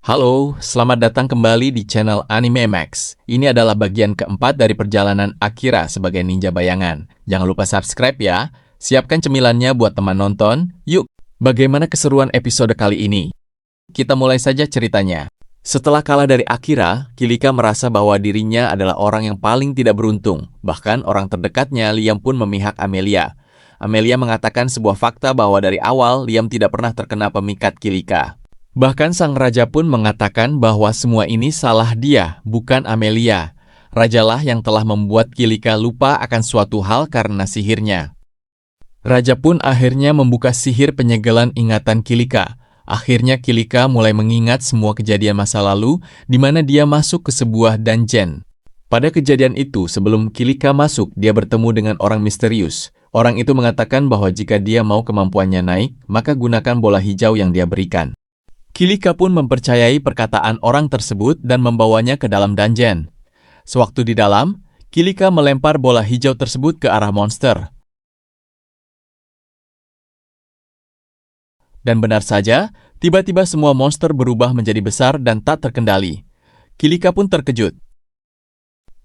Halo, selamat datang kembali di channel Anime Max. Ini adalah bagian keempat dari perjalanan Akira sebagai ninja bayangan. Jangan lupa subscribe ya. Siapkan cemilannya buat teman nonton. Yuk, bagaimana keseruan episode kali ini? Kita mulai saja ceritanya. Setelah kalah dari Akira, Kilika merasa bahwa dirinya adalah orang yang paling tidak beruntung. Bahkan orang terdekatnya, Liam pun memihak Amelia. Amelia mengatakan sebuah fakta bahwa dari awal Liam tidak pernah terkena pemikat Kilika. Bahkan sang raja pun mengatakan bahwa semua ini salah dia, bukan Amelia. Rajalah yang telah membuat Kilika lupa akan suatu hal karena sihirnya. Raja pun akhirnya membuka sihir penyegelan ingatan Kilika. Akhirnya Kilika mulai mengingat semua kejadian masa lalu di mana dia masuk ke sebuah dungeon. Pada kejadian itu, sebelum Kilika masuk, dia bertemu dengan orang misterius. Orang itu mengatakan bahwa jika dia mau kemampuannya naik, maka gunakan bola hijau yang dia berikan. Kilika pun mempercayai perkataan orang tersebut dan membawanya ke dalam dungeon. Sewaktu di dalam, Kilika melempar bola hijau tersebut ke arah monster. Dan benar saja, tiba-tiba semua monster berubah menjadi besar dan tak terkendali. Kilika pun terkejut.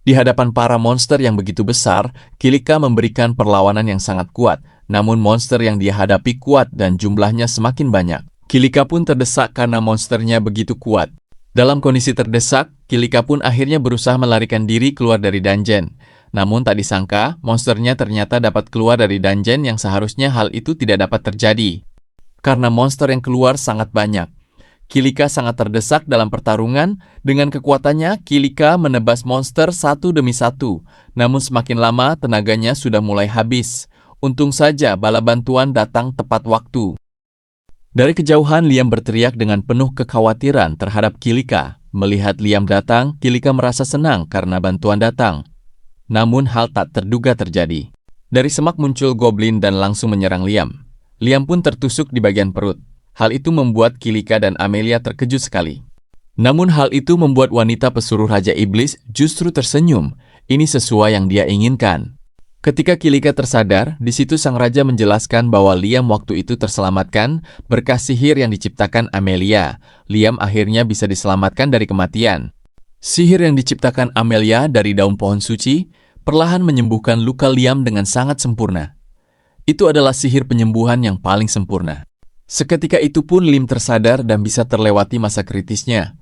Di hadapan para monster yang begitu besar, Kilika memberikan perlawanan yang sangat kuat, namun monster yang dia hadapi kuat dan jumlahnya semakin banyak. Kilika pun terdesak karena monsternya begitu kuat. Dalam kondisi terdesak, Kilika pun akhirnya berusaha melarikan diri keluar dari dungeon. Namun tak disangka, monsternya ternyata dapat keluar dari dungeon yang seharusnya hal itu tidak dapat terjadi. Karena monster yang keluar sangat banyak. Kilika sangat terdesak dalam pertarungan. Dengan kekuatannya, Kilika menebas monster satu demi satu. Namun semakin lama, tenaganya sudah mulai habis. Untung saja bala bantuan datang tepat waktu. Dari kejauhan, Liam berteriak dengan penuh kekhawatiran terhadap Kilika. Melihat Liam datang, Kilika merasa senang karena bantuan datang. Namun hal tak terduga terjadi. Dari semak muncul goblin dan langsung menyerang Liam. Liam pun tertusuk di bagian perut. Hal itu membuat Kilika dan Amelia terkejut sekali. Namun hal itu membuat wanita pesuruh Raja Iblis justru tersenyum. Ini sesuai yang dia inginkan. Ketika Kilika tersadar, di situ sang raja menjelaskan bahwa Liam waktu itu terselamatkan berkah sihir yang diciptakan Amelia. Liam akhirnya bisa diselamatkan dari kematian. Sihir yang diciptakan Amelia dari daun pohon suci perlahan menyembuhkan luka Liam dengan sangat sempurna. Itu adalah sihir penyembuhan yang paling sempurna. Seketika itu pun Liam tersadar dan bisa terlewati masa kritisnya.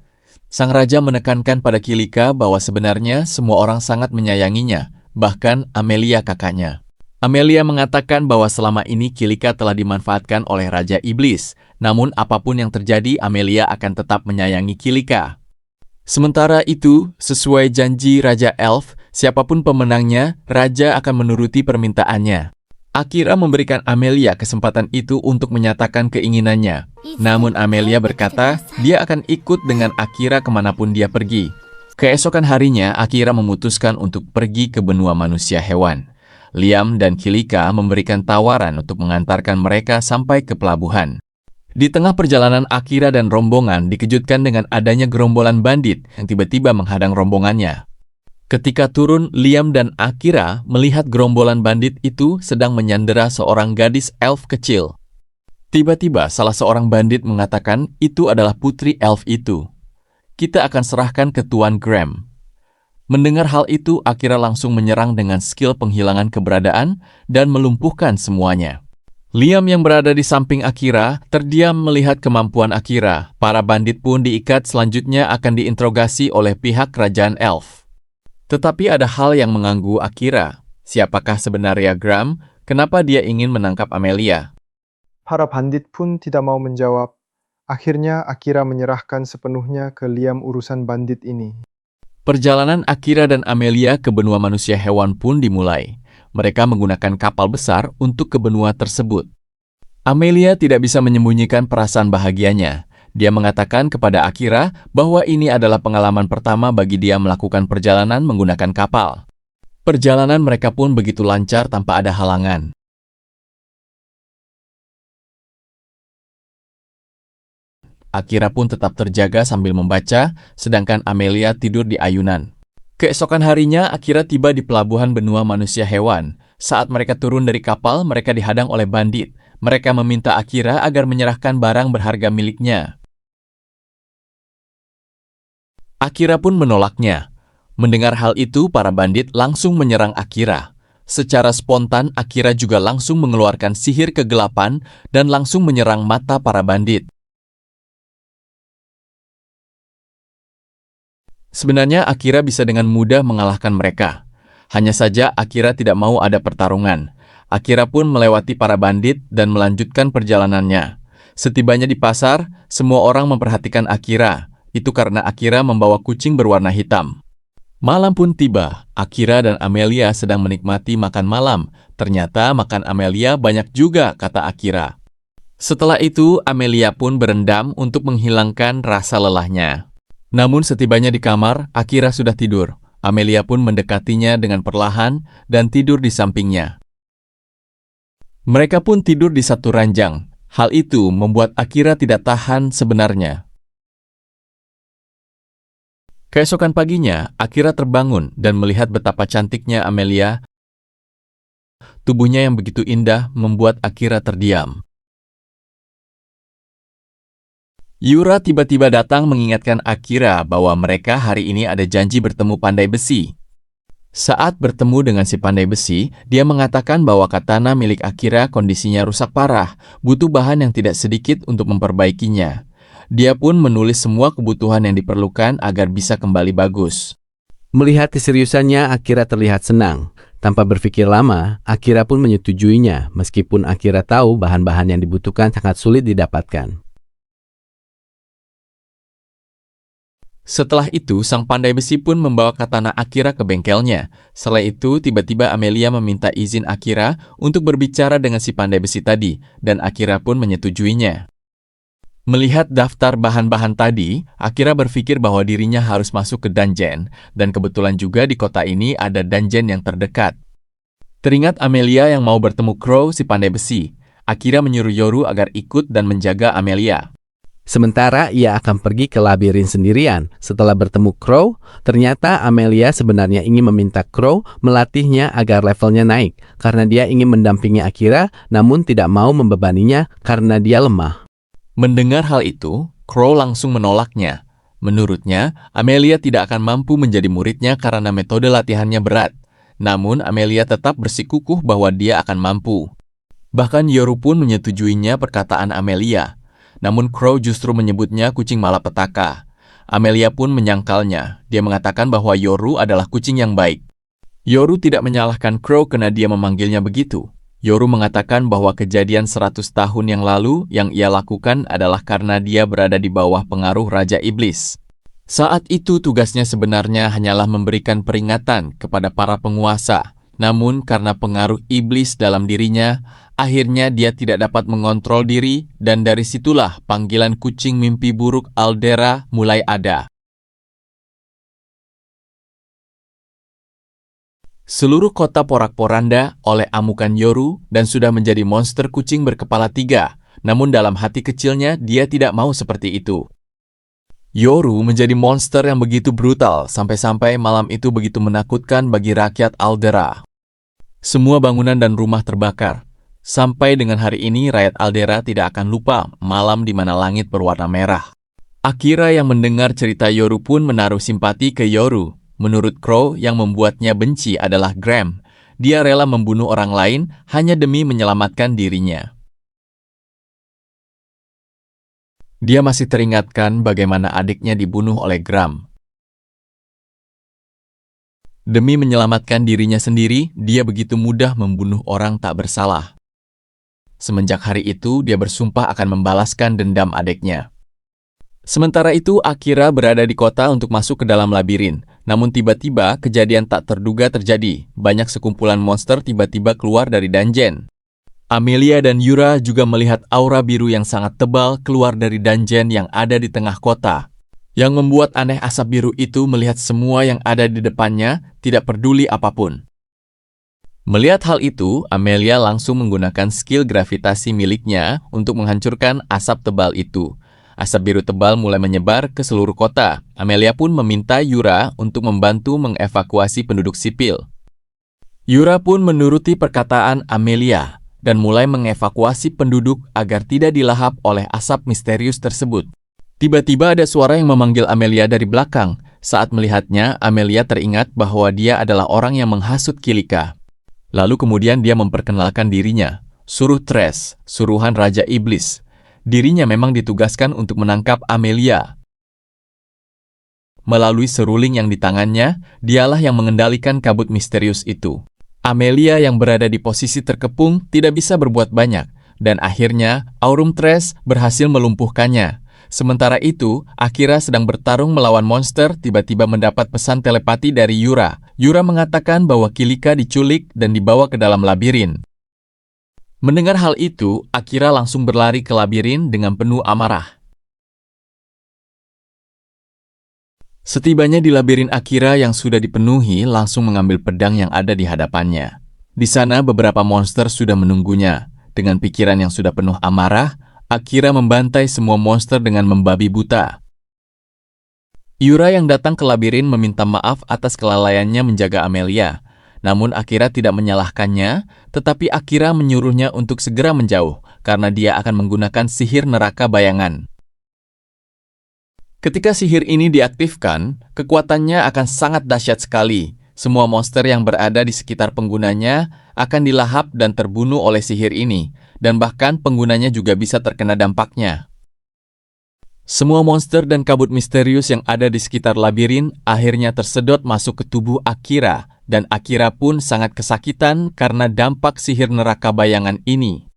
Sang raja menekankan pada Kilika bahwa sebenarnya semua orang sangat menyayanginya. Bahkan Amelia kakaknya. Amelia mengatakan bahwa selama ini Kilika telah dimanfaatkan oleh Raja Iblis. Namun apapun yang terjadi, Amelia akan tetap menyayangi Kilika. Sementara itu, sesuai janji Raja Elf, siapapun pemenangnya, Raja akan menuruti permintaannya. Akira memberikan Amelia kesempatan itu untuk menyatakan keinginannya. Namun Amelia berkata, dia akan ikut dengan Akira kemanapun dia pergi. Keesokan harinya, Akira memutuskan untuk pergi ke benua manusia hewan. Liam dan Kilika memberikan tawaran untuk mengantarkan mereka sampai ke pelabuhan. Di tengah perjalanan, Akira dan rombongan dikejutkan dengan adanya gerombolan bandit yang tiba-tiba menghadang rombongannya. Ketika turun, Liam dan Akira melihat gerombolan bandit itu sedang menyandera seorang gadis elf kecil. Tiba-tiba, salah seorang bandit mengatakan itu adalah putri elf itu. Kita akan serahkan ke Tuan Graham. Mendengar hal itu, Akira langsung menyerang dengan skill penghilangan keberadaan dan melumpuhkan semuanya. Liam yang berada di samping Akira terdiam melihat kemampuan Akira. Para bandit pun diikat, selanjutnya akan diinterogasi oleh pihak kerajaan elf. Tetapi ada hal yang mengganggu Akira. Siapakah sebenarnya Graham? Kenapa dia ingin menangkap Amelia? Para bandit pun tidak mau menjawab. Akhirnya Akira menyerahkan sepenuhnya ke Liam urusan bandit ini. Perjalanan Akira dan Amelia ke benua manusia hewan pun dimulai. Mereka menggunakan kapal besar untuk ke benua tersebut. Amelia tidak bisa menyembunyikan perasaan bahagianya. Dia mengatakan kepada Akira bahwa ini adalah pengalaman pertama bagi dia melakukan perjalanan menggunakan kapal. Perjalanan mereka pun begitu lancar tanpa ada halangan. Akira pun tetap terjaga sambil membaca, sedangkan Amelia tidur di ayunan. Keesokan harinya, Akira tiba di pelabuhan benua manusia hewan. Saat mereka turun dari kapal, mereka dihadang oleh bandit. Mereka meminta Akira agar menyerahkan barang berharga miliknya. Akira pun menolaknya. Mendengar hal itu, para bandit langsung menyerang Akira. Secara spontan, Akira juga langsung mengeluarkan sihir kegelapan dan langsung menyerang mata para bandit. Sebenarnya Akira bisa dengan mudah mengalahkan mereka. Hanya saja Akira tidak mau ada pertarungan. Akira pun melewati para bandit dan melanjutkan perjalanannya. Setibanya di pasar, semua orang memperhatikan Akira. Itu karena Akira membawa kucing berwarna hitam. Malam pun tiba. Akira dan Amelia sedang menikmati makan malam. Ternyata makan Amelia banyak juga, kata Akira. Setelah itu, Amelia pun berendam untuk menghilangkan rasa lelahnya. Namun setibanya di kamar, Akira sudah tidur. Amelia pun mendekatinya dengan perlahan dan tidur di sampingnya. Mereka pun tidur di satu ranjang. Hal itu membuat Akira tidak tahan sebenarnya. Keesokan paginya, Akira terbangun dan melihat betapa cantiknya Amelia. Tubuhnya yang begitu indah membuat Akira terdiam. Yura tiba-tiba datang mengingatkan Akira bahwa mereka hari ini ada janji bertemu pandai besi. Saat bertemu dengan si pandai besi, dia mengatakan bahwa katana milik Akira kondisinya rusak parah, butuh bahan yang tidak sedikit untuk memperbaikinya. Dia pun menulis semua kebutuhan yang diperlukan agar bisa kembali bagus. Melihat keseriusannya, Akira terlihat senang. Tanpa berpikir lama, Akira pun menyetujuinya, meskipun Akira tahu bahan-bahan yang dibutuhkan sangat sulit didapatkan. Setelah itu, sang pandai besi pun membawa katana Akira ke bengkelnya. Setelah itu, tiba-tiba Amelia meminta izin Akira untuk berbicara dengan si pandai besi tadi, dan Akira pun menyetujuinya. Melihat daftar bahan-bahan tadi, Akira berpikir bahwa dirinya harus masuk ke dungeon, dan kebetulan juga di kota ini ada dungeon yang terdekat. Teringat Amelia yang mau bertemu Crow, si pandai besi. Akira menyuruh Yoru agar ikut dan menjaga Amelia. Sementara ia akan pergi ke labirin sendirian. Setelah bertemu Crow, ternyata Amelia sebenarnya ingin meminta Crow melatihnya agar levelnya naik, karena dia ingin mendampingi Akira, namun tidak mau membebaninya karena dia lemah. Mendengar hal itu, Crow langsung menolaknya. Menurutnya, Amelia tidak akan mampu menjadi muridnya karena metode latihannya berat. Namun, Amelia tetap bersikukuh bahwa dia akan mampu. Bahkan Yoru pun menyetujuinya perkataan Amelia. Namun Crow justru menyebutnya kucing malapetaka. Amelia pun menyangkalnya. Dia mengatakan bahwa Yoru adalah kucing yang baik. Yoru tidak menyalahkan Crow karena dia memanggilnya begitu. Yoru mengatakan bahwa kejadian 100 tahun yang lalu yang ia lakukan adalah karena dia berada di bawah pengaruh Raja Iblis. Saat itu tugasnya sebenarnya hanyalah memberikan peringatan kepada para penguasa. Namun karena pengaruh iblis dalam dirinya, akhirnya dia tidak dapat mengontrol diri dan dari situlah panggilan kucing mimpi buruk Aldera mulai ada. Seluruh kota porak-poranda oleh amukan Yoru dan sudah menjadi monster kucing berkepala 3. Namun dalam hati kecilnya dia tidak mau seperti itu. Yoru menjadi monster yang begitu brutal sampai-sampai malam itu begitu menakutkan bagi rakyat Aldera. Semua bangunan dan rumah terbakar. Sampai dengan hari ini rakyat Aldera tidak akan lupa malam di mana langit berwarna merah. Akira yang mendengar cerita Yoru pun menaruh simpati ke Yoru. Menurut Crow, yang membuatnya benci adalah Graham. Dia rela membunuh orang lain hanya demi menyelamatkan dirinya. Dia masih teringatkan bagaimana adiknya dibunuh oleh Graham. Demi menyelamatkan dirinya sendiri, dia begitu mudah membunuh orang tak bersalah. Semenjak hari itu, dia bersumpah akan membalaskan dendam adiknya. Sementara itu, Akira berada di kota untuk masuk ke dalam labirin. Namun tiba-tiba, kejadian tak terduga terjadi. Banyak sekumpulan monster tiba-tiba keluar dari dungeon. Amelia dan Yura juga melihat aura biru yang sangat tebal keluar dari dungeon yang ada di tengah kota. Yang membuat aneh asap biru itu melihat semua yang ada di depannya, tidak peduli apapun. Melihat hal itu, Amelia langsung menggunakan skill gravitasi miliknya untuk menghancurkan asap tebal itu. Asap biru tebal mulai menyebar ke seluruh kota. Amelia pun meminta Yura untuk membantu mengevakuasi penduduk sipil. Yura pun menuruti perkataan Amelia dan mulai mengevakuasi penduduk agar tidak dilahap oleh asap misterius tersebut. Tiba-tiba ada suara yang memanggil Amelia dari belakang. Saat melihatnya, Amelia teringat bahwa dia adalah orang yang menghasut Kilika. Lalu kemudian dia memperkenalkan dirinya, suruh Trash, suruhan Raja Iblis. Dirinya memang ditugaskan untuk menangkap Amelia. Melalui seruling yang di tangannya, dialah yang mengendalikan kabut misterius itu. Amelia yang berada di posisi terkepung tidak bisa berbuat banyak, dan akhirnya Aurum Trash berhasil melumpuhkannya. Sementara itu, Akira sedang bertarung melawan monster tiba-tiba mendapat pesan telepati dari Yura. Yura mengatakan bahwa Kilika diculik dan dibawa ke dalam labirin. Mendengar hal itu, Akira langsung berlari ke labirin dengan penuh amarah. Setibanya di labirin, Akira yang sudah dipenuhi langsung mengambil pedang yang ada di hadapannya. Di sana beberapa monster sudah menunggunya. Dengan pikiran yang sudah penuh amarah, Akira membantai semua monster dengan membabi buta. Yura yang datang ke labirin meminta maaf atas kelalaiannya menjaga Amelia. Namun Akira tidak menyalahkannya, tetapi Akira menyuruhnya untuk segera menjauh karena dia akan menggunakan sihir neraka bayangan. Ketika sihir ini diaktifkan, kekuatannya akan sangat dahsyat sekali. Semua monster yang berada di sekitar penggunanya akan dilahap dan terbunuh oleh sihir ini, dan bahkan penggunanya juga bisa terkena dampaknya. Semua monster dan kabut misterius yang ada di sekitar labirin akhirnya tersedot masuk ke tubuh Akira, dan Akira pun sangat kesakitan karena dampak sihir neraka bayangan ini.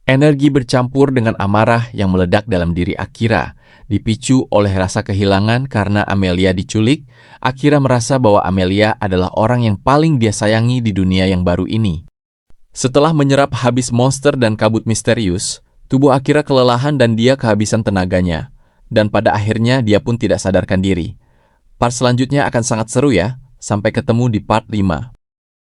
Energi bercampur dengan amarah yang meledak dalam diri Akira. Dipicu oleh rasa kehilangan karena Amelia diculik, Akira merasa bahwa Amelia adalah orang yang paling dia sayangi di dunia yang baru ini. Setelah menyerap habis monster dan kabut misterius, tubuh Akira kelelahan dan dia kehabisan tenaganya. Dan pada akhirnya dia pun tidak sadarkan diri. Part selanjutnya akan sangat seru ya. Sampai ketemu di part 5.